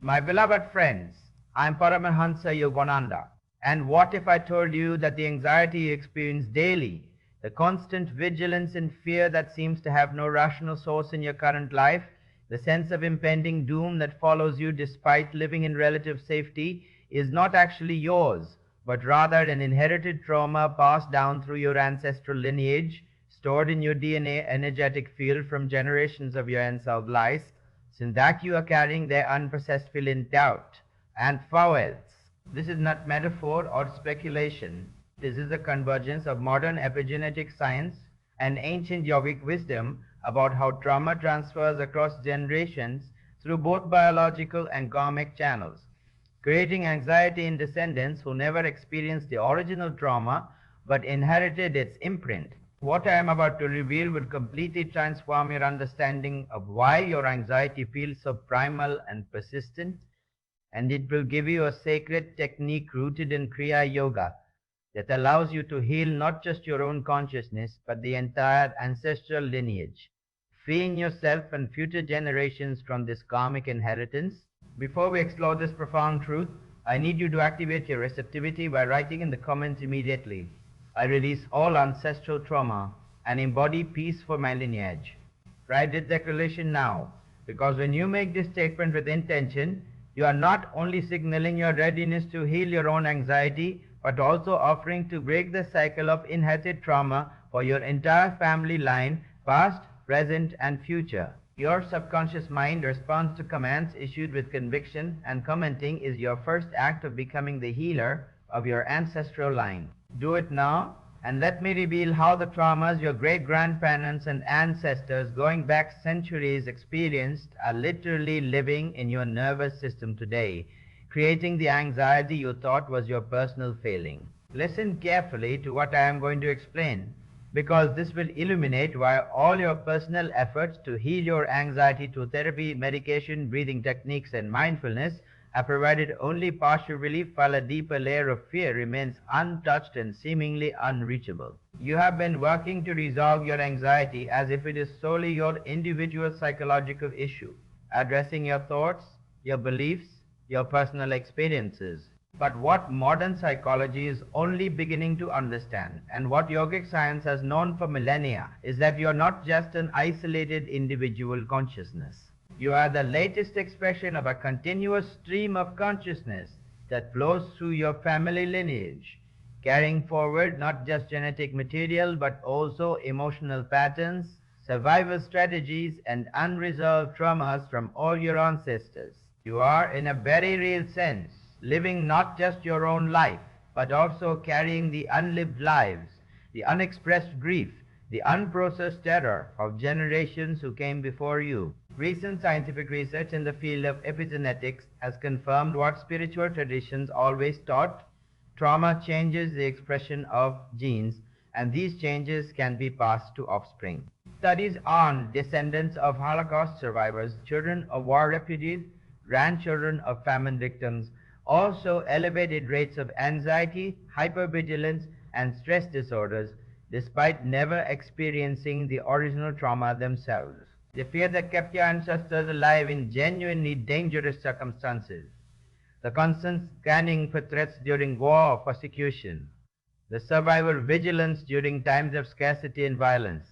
My beloved friends, I am Paramahansa Yogananda. And what if I told you that the anxiety you experience daily, the constant vigilance and fear that seems to have no rational source in your current life, the sense of impending doom that follows you despite living in relative safety, is not actually yours, but rather an inherited trauma passed down through your ancestral lineage, stored in your DNA energetic field from generations of your unsolved lives, since that you are carrying their unprocessed feel in doubt and fowls. This is not metaphor or speculation. This is the convergence of modern epigenetic science and ancient yogic wisdom about how trauma transfers across generations through both biological and karmic channels, creating anxiety in descendants who never experienced the original trauma but inherited its imprint. What I am about to reveal will completely transform your understanding of why your anxiety feels so primal and persistent, and it will give you a sacred technique rooted in Kriya Yoga that allows you to heal not just your own consciousness but the entire ancestral lineage, freeing yourself and future generations from this karmic inheritance. Before we explore this profound truth, I need you to activate your receptivity by writing in the comments immediately. I release all ancestral trauma and embody peace for my lineage. Write this declaration now, because when you make this statement with intention, you are not only signaling your readiness to heal your own anxiety, but also offering to break the cycle of inherited trauma for your entire family line, past, present, and future. Your subconscious mind responds to commands issued with conviction, and commenting is your first act of becoming the healer of your ancestral line. Do it now, and let me reveal how the traumas your great-grandparents and ancestors going back centuries experienced are literally living in your nervous system today, creating the anxiety you thought was your personal failing. Listen carefully to what I am going to explain, because this will illuminate why all your personal efforts to heal your anxiety through therapy, medication, breathing techniques, and mindfulness have provided only partial relief, while a deeper layer of fear remains untouched and seemingly unreachable. You have been working to resolve your anxiety as if it is solely your individual psychological issue, addressing your thoughts, your beliefs, your personal experiences. But what modern psychology is only beginning to understand, and what yogic science has known for millennia, is that you are not just an isolated individual consciousness. You are the latest expression of a continuous stream of consciousness that flows through your family lineage, carrying forward not just genetic material but also emotional patterns, survival strategies, and unresolved traumas from all your ancestors. You are, in a very real sense, living not just your own life, but also carrying the unlived lives, the unexpressed grief, the unprocessed terror of generations who came before you. Recent scientific research in the field of epigenetics has confirmed what spiritual traditions always taught. Trauma changes the expression of genes, and these changes can be passed to offspring. Studies on descendants of Holocaust survivors, children of war refugees, grandchildren of famine victims, also elevated rates of anxiety, hypervigilance, and stress disorders, despite never experiencing the original trauma themselves. The fear that kept your ancestors alive in genuinely dangerous circumstances, the constant scanning for threats during war or persecution, the survival vigilance during times of scarcity and violence.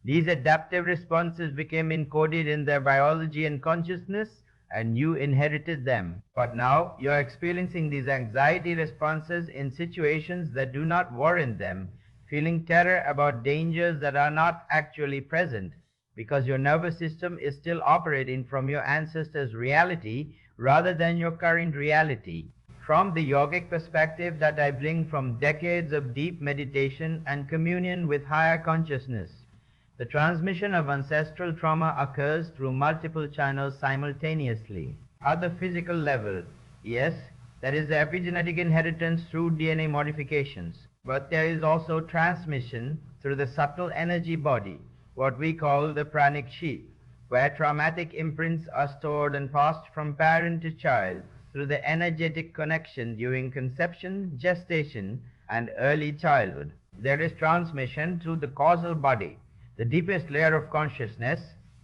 These adaptive responses became encoded in their biology and consciousness, and you inherited them. But now you are experiencing these anxiety responses in situations that do not warrant them, feeling terror about dangers that are not actually present, because your nervous system is still operating from your ancestors' reality rather than your current reality. From the yogic perspective that I bring from decades of deep meditation and communion with higher consciousness, the transmission of ancestral trauma occurs through multiple channels simultaneously. At the physical level, yes, there is the epigenetic inheritance through DNA modifications, but there is also transmission through the subtle energy body, what we call the pranic sheath, where traumatic imprints are stored and passed from parent to child through the energetic connection during conception, gestation, and early childhood. There is transmission through the causal body, the deepest layer of consciousness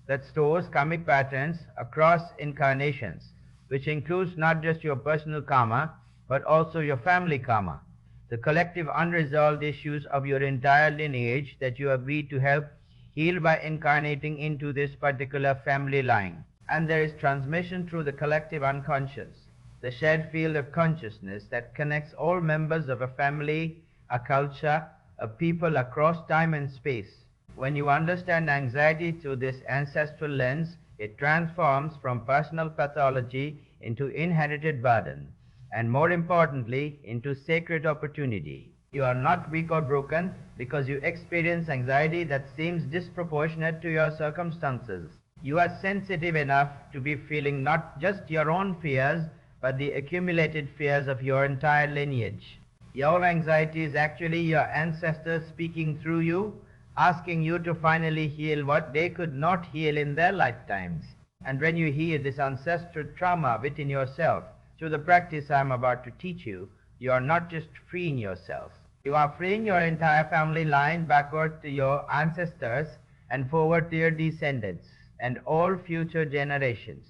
that stores karmic patterns across incarnations, which includes not just your personal karma, but also your family karma, the collective unresolved issues of your entire lineage that you agreed to help heal by incarnating into this particular family line. And there is transmission through the collective unconscious, the shared field of consciousness that connects all members of a family, a culture, a people across time and space. When you understand anxiety through this ancestral lens, it transforms from personal pathology into inherited burden, and more importantly, into sacred opportunity. You are not weak or broken because you experience anxiety that seems disproportionate to your circumstances. You are sensitive enough to be feeling not just your own fears, but the accumulated fears of your entire lineage. Your anxiety is actually your ancestors speaking through you, asking you to finally heal what they could not heal in their lifetimes. And when you heal this ancestral trauma within yourself, through the practice I am about to teach you, you are not just freeing yourself. You are freeing your entire family line backward to your ancestors and forward to your descendants and all future generations.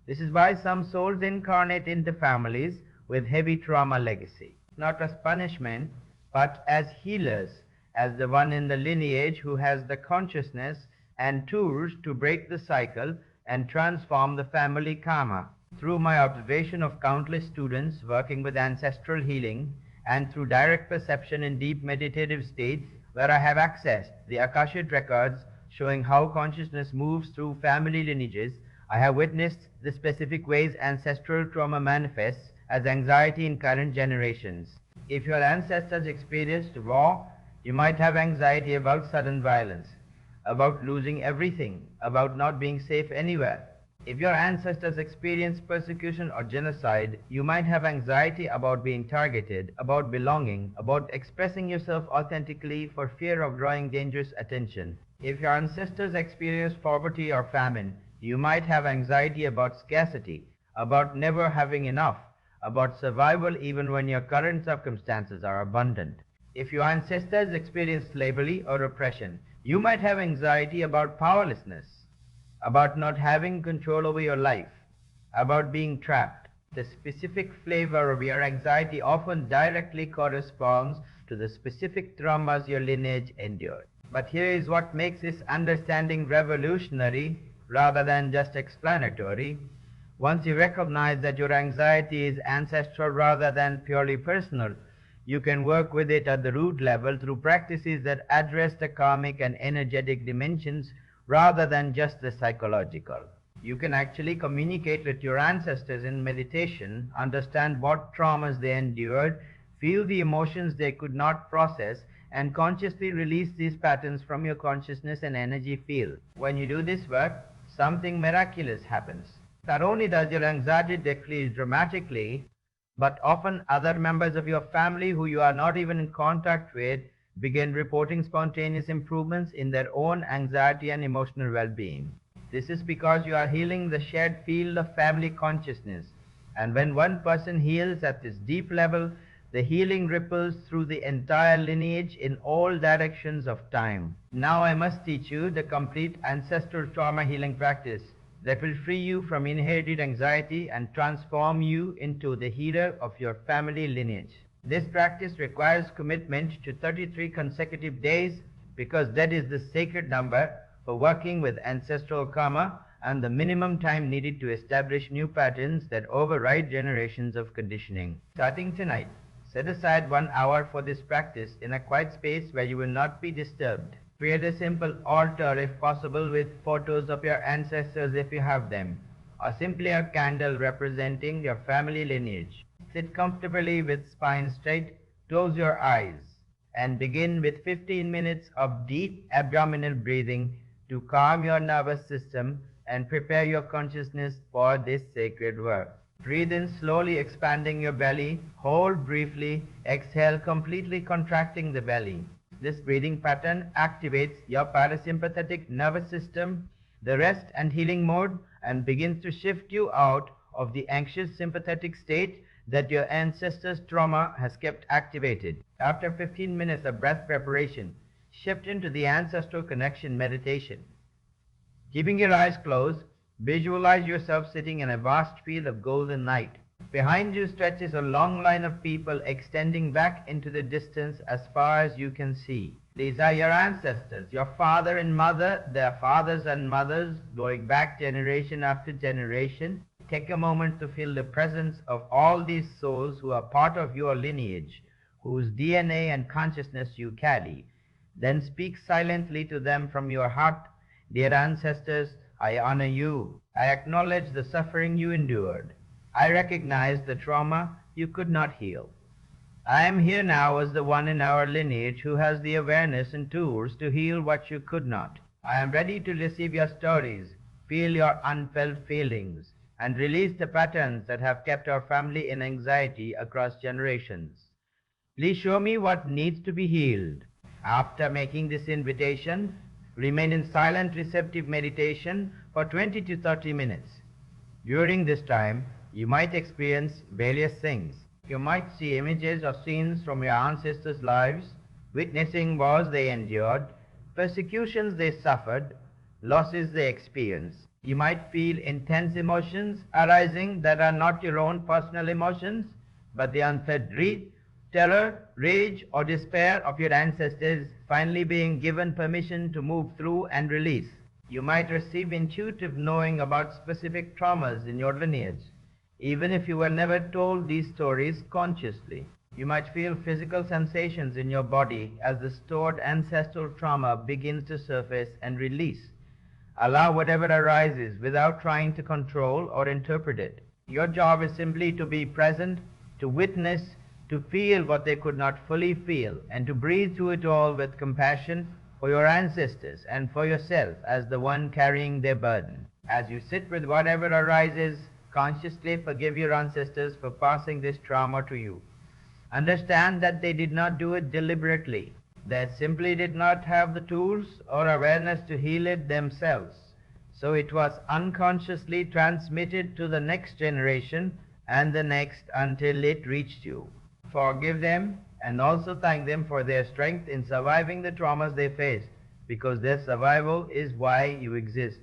This is why some souls incarnate into families with heavy trauma legacy, not as punishment, but as healers, as the one in the lineage who has the consciousness and tools to break the cycle and transform the family karma. Through my observation of countless students working with ancestral healing, and through direct perception in deep meditative states where I have accessed the Akashic records showing how consciousness moves through family lineages, I have witnessed the specific ways ancestral trauma manifests as anxiety in current generations. If your ancestors experienced war, you might have anxiety about sudden violence, about losing everything, about not being safe anywhere. If your ancestors experienced persecution or genocide, you might have anxiety about being targeted, about belonging, about expressing yourself authentically for fear of drawing dangerous attention. If your ancestors experienced poverty or famine, you might have anxiety about scarcity, about never having enough, about survival even when your current circumstances are abundant. If your ancestors experienced slavery or oppression, you might have anxiety about powerlessness, about not having control over your life, about being trapped. The specific flavor of your anxiety often directly corresponds to the specific traumas your lineage endured. But here is what makes this understanding revolutionary rather than just explanatory. Once you recognize that your anxiety is ancestral rather than purely personal, you can work with it at the root level through practices that address the karmic and energetic dimensions rather than just the psychological. You can actually communicate with your ancestors in meditation, understand what traumas they endured, feel the emotions they could not process, and consciously release these patterns from your consciousness and energy field. When you do this work, something miraculous happens. Not only does your anxiety decrease dramatically, but often other members of your family who you are not even in contact with begin reporting spontaneous improvements in their own anxiety and emotional well-being. This is because you are healing the shared field of family consciousness. And when one person heals at this deep level, the healing ripples through the entire lineage in all directions of time. Now I must teach you the complete ancestral trauma healing practice that will free you from inherited anxiety and transform you into the healer of your family lineage. This practice requires commitment to 33 consecutive days because that is the sacred number for working with ancestral karma and the minimum time needed to establish new patterns that override generations of conditioning. Starting tonight, set aside 1 hour for this practice in a quiet space where you will not be disturbed. Create a simple altar if possible with photos of your ancestors if you have them, or simply a candle representing your family lineage. Sit comfortably with spine straight, close your eyes, and begin with 15 minutes of deep abdominal breathing to calm your nervous system and prepare your consciousness for this sacred work. Breathe in slowly, expanding your belly. Hold briefly. Exhale, completely contracting the belly. This breathing pattern activates your parasympathetic nervous system, the rest and healing mode, and begins to shift you out of the anxious sympathetic state that your ancestors' trauma has kept activated. After 15 minutes of breath preparation, shift into the ancestral connection meditation. Keeping your eyes closed, Visualize yourself sitting in a vast field of golden light. Behind you stretches a long line of people extending back into the distance as far as you can see. These are your ancestors, your father and mother, their fathers and mothers, going back generation after generation. Take a moment to feel the presence of all these souls who are part of your lineage, whose DNA and consciousness you carry. Then speak silently to them from your heart. Dear ancestors, I honor you. I acknowledge the suffering you endured. I recognize the trauma you could not heal. I am here now as the one in our lineage who has the awareness and tools to heal what you could not. I am ready to receive your stories, feel your unfelt feelings, and release the patterns that have kept our family in anxiety across generations. Please show me what needs to be healed. After making this invitation, remain in silent receptive meditation for 20 to 30 minutes. During this time, you might experience various things. You might see images or scenes from your ancestors' lives, witnessing wars they endured, persecutions they suffered, losses they experienced. You might feel intense emotions arising that are not your own personal emotions, but the unfelt grief, terror, rage, or despair of your ancestors finally being given permission to move through and release. You might receive intuitive knowing about specific traumas in your lineage, even if you were never told these stories consciously. You might feel physical sensations in your body as the stored ancestral trauma begins to surface and release. Allow whatever arises without trying to control or interpret it. Your job is simply to be present, to witness, to feel what they could not fully feel, and to breathe through it all with compassion for your ancestors and for yourself as the one carrying their burden. As you sit with whatever arises, consciously forgive your ancestors for passing this trauma to you. Understand that they did not do it deliberately. They simply did not have the tools or awareness to heal it themselves. So it was unconsciously transmitted to the next generation and the next until it reached you. Forgive them and also thank them for their strength in surviving the traumas they faced, because their survival is why you exist.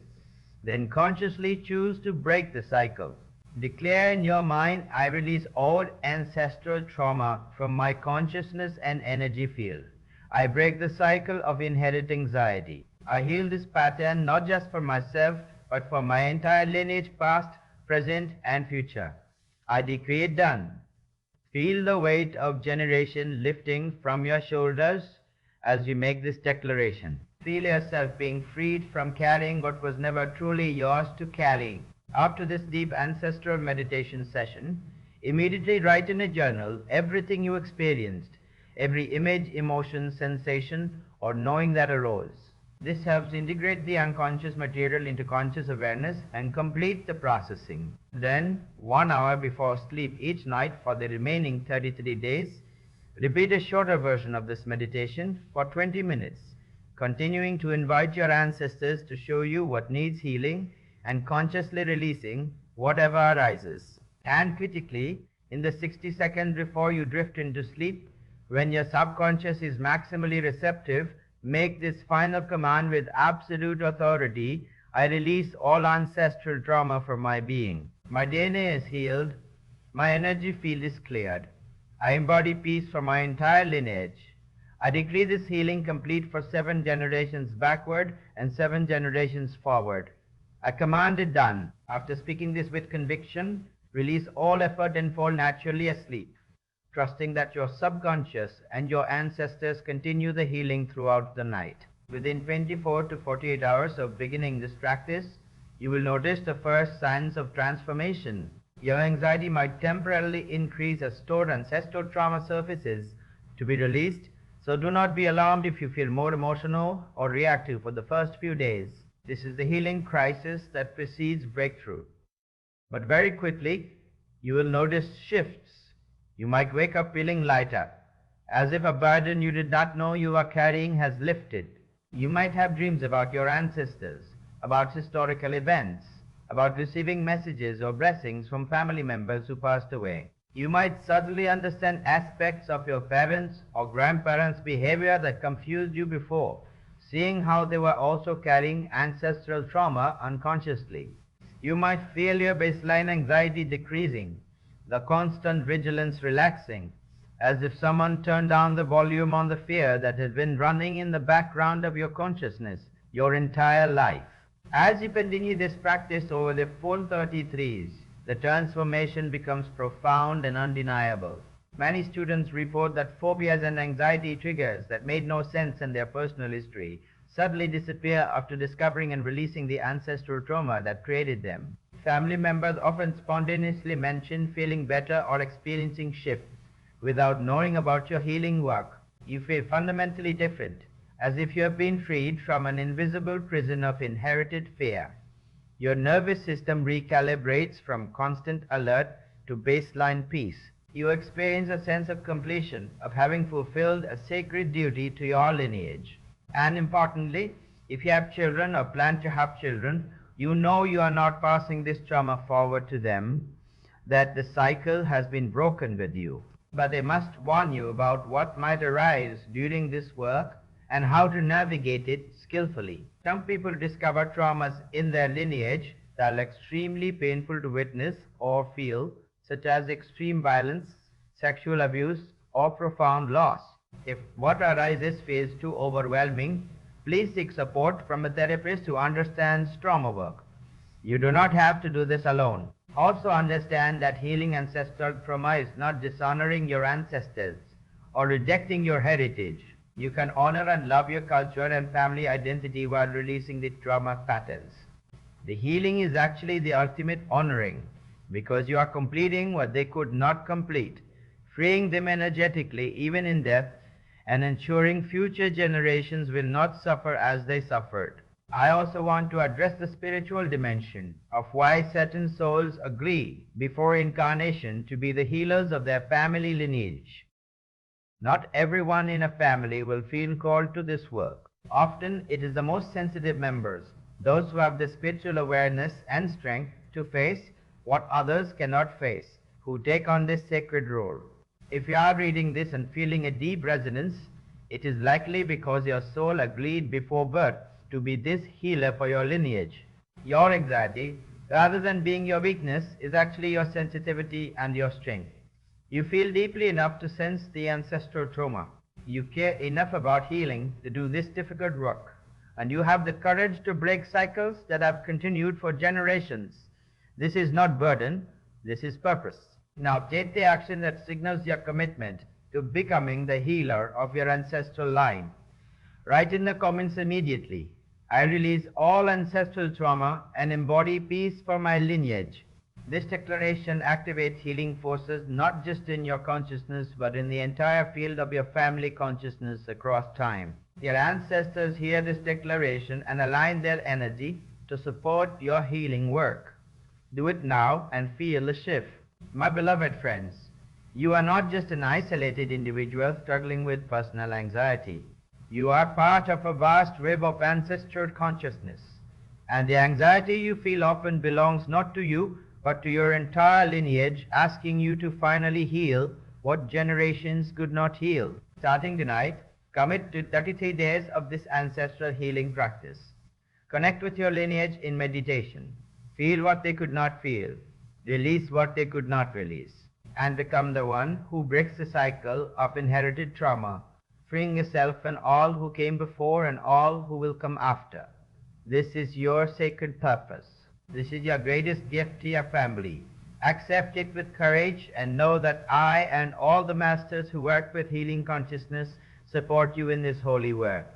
Then consciously choose to break the cycle. Declare in your mind, I release all ancestral trauma from my consciousness and energy field. I break the cycle of inherited anxiety. I heal this pattern not just for myself, but for my entire lineage, past, present, and future. I decree it done. Feel the weight of generation lifting from your shoulders as you make this declaration. Feel yourself being freed from carrying what was never truly yours to carry. After this deep ancestral meditation session, immediately write in a journal everything you experienced, every image, emotion, sensation, or knowing that arose. This helps integrate the unconscious material into conscious awareness and complete the processing. Then, 1 hour before sleep each night for the remaining 33 days, repeat a shorter version of this meditation for 20 minutes, continuing to invite your ancestors to show you what needs healing and consciously releasing whatever arises. And critically, in the 60 seconds before you drift into sleep, when your subconscious is maximally receptive, make this final command with absolute authority. I release all ancestral trauma from my being. My DNA is healed. My energy field is cleared. I embody peace for my entire lineage. I decree this healing complete for 7 generations backward and 7 generations forward. I command it done. After speaking this with conviction, release all effort and fall naturally asleep, trusting that your subconscious and your ancestors continue the healing throughout the night. Within 24 to 48 hours of beginning this practice, you will notice the first signs of transformation. Your anxiety might temporarily increase as stored ancestral trauma surfaces to be released, so do not be alarmed if you feel more emotional or reactive for the first few days. This is the healing crisis that precedes breakthrough. But very quickly, you will notice shifts. You might wake up feeling lighter, as if a burden you did not know you were carrying has lifted. You might have dreams about your ancestors, about historical events, about receiving messages or blessings from family members who passed away. You might suddenly understand aspects of your parents' or grandparents' behavior that confused you before, seeing how they were also carrying ancestral trauma unconsciously. You might feel your baseline anxiety decreasing, the constant vigilance relaxing, as if someone turned down the volume on the fear that had been running in the background of your consciousness your entire life. As you continue this practice over the full 33s, the transformation becomes profound and undeniable. Many students report that phobias and anxiety triggers that made no sense in their personal history suddenly disappear after discovering and releasing the ancestral trauma that created them. Family members often spontaneously mention feeling better or experiencing shifts without knowing about your healing work. You feel fundamentally different, as if you have been freed from an invisible prison of inherited fear. Your nervous system recalibrates from constant alert to baseline peace. You experience a sense of completion, of having fulfilled a sacred duty to your lineage. And importantly, if you have children or plan to have children, you know you are not passing this trauma forward to them, that the cycle has been broken with you. But they must warn you about what might arise during this work and how to navigate it skillfully. Some people discover traumas in their lineage that are extremely painful to witness or feel, such as extreme violence, sexual abuse, or profound loss. If what arises feels too overwhelming, please seek support from a therapist who understands trauma work. You do not have to do this alone. Also understand that healing ancestral trauma is not dishonoring your ancestors or rejecting your heritage. You can honor and love your culture and family identity while releasing the trauma patterns. The healing is actually the ultimate honoring, because you are completing what they could not complete, freeing them energetically even in death, and ensuring future generations will not suffer as they suffered. I also want to address the spiritual dimension of why certain souls agree before incarnation to be the healers of their family lineage. Not everyone in a family will feel called to this work. Often it is the most sensitive members, those who have the spiritual awareness and strength to face what others cannot face, who take on this sacred role. If you are reading this and feeling a deep resonance, it is likely because your soul agreed before birth to be this healer for your lineage. Your anxiety, rather than being your weakness, is actually your sensitivity and your strength. You feel deeply enough to sense the ancestral trauma. You care enough about healing to do this difficult work. And you have the courage to break cycles that have continued for generations. This is not burden, this is purpose. Now take the action that signals your commitment to becoming the healer of your ancestral line. Write in the comments immediately, I release all ancestral trauma and embody peace for my lineage. This declaration activates healing forces not just in your consciousness but in the entire field of your family consciousness across time. Your ancestors hear this declaration and align their energy to support your healing work. Do it now and feel the shift. My beloved friends, you are not just an isolated individual struggling with personal anxiety. You are part of a vast web of ancestral consciousness, and the anxiety you feel often belongs not to you, but to your entire lineage, asking you to finally heal what generations could not heal. Starting tonight, commit to 33 days of this ancestral healing practice. Connect with your lineage in meditation. Feel what they could not feel. Release what they could not release. And become the one who breaks the cycle of inherited trauma, freeing yourself and all who came before and all who will come after. This is your sacred purpose. This is your greatest gift to your family. Accept it with courage and know that I and all the masters who work with healing consciousness support you in this holy work.